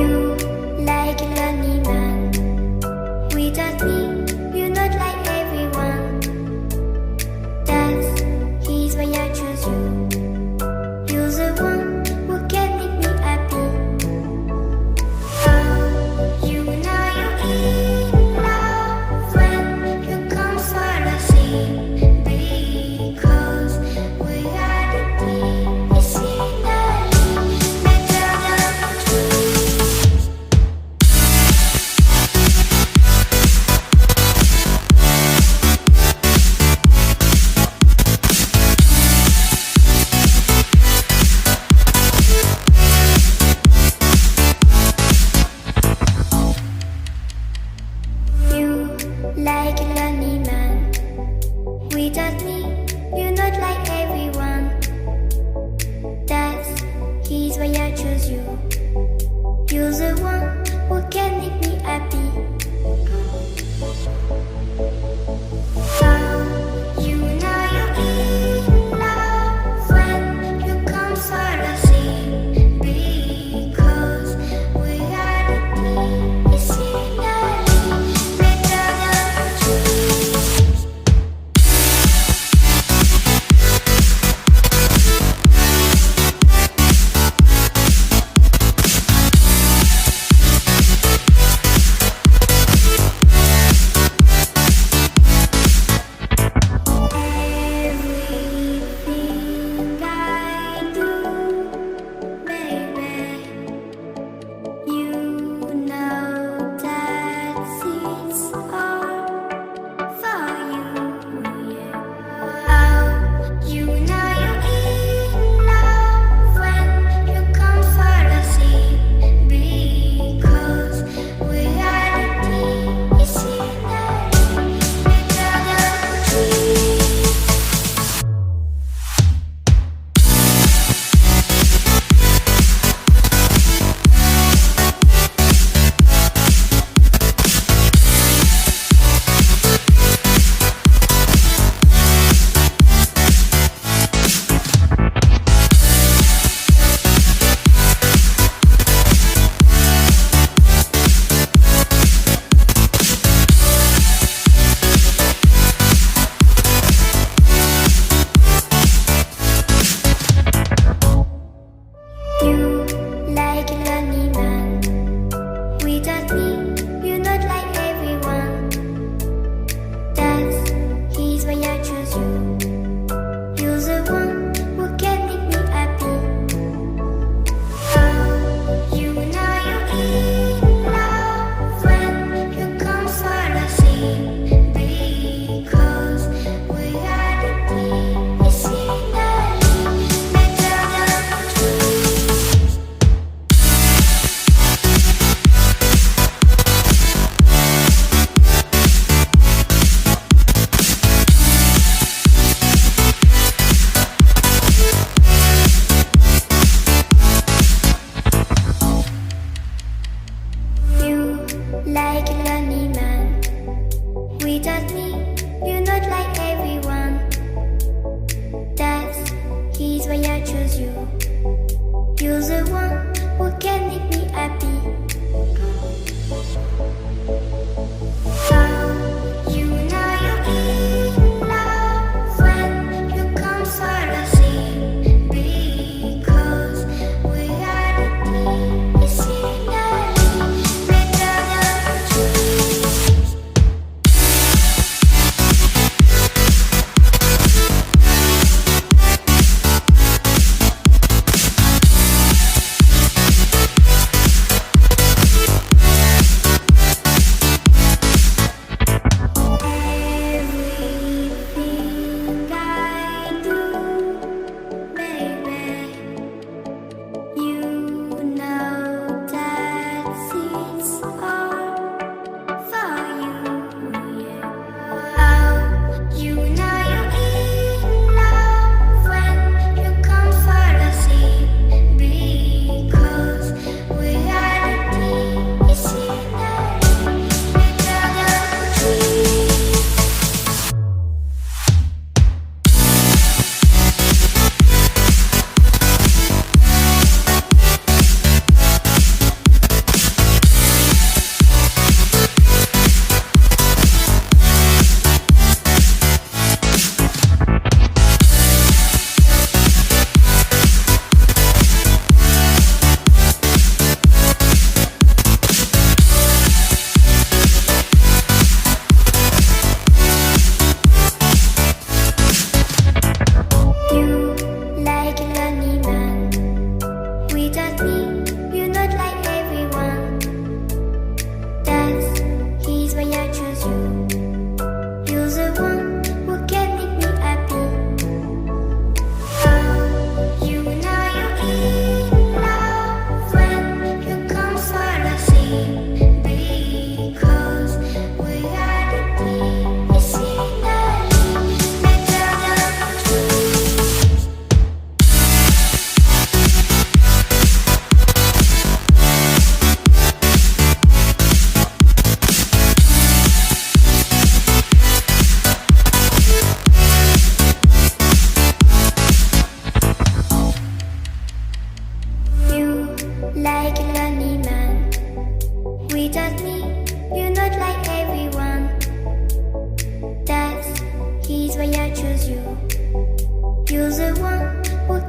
You like a lonely man. Without me, you're not like everyone. That's he's why I choose you. You're the one who can make me happy. Oh, you know you're in love when you come for the sea. Because we are the medicinally better than trees. You like a lonely man. Without me, you're not like everyone. That's he's why I choose you. You're the one who can make me happy. Oh, you know you're in love when you come for the sea. Because we are the medicinally better than trees. He's why I choose you. You're the one who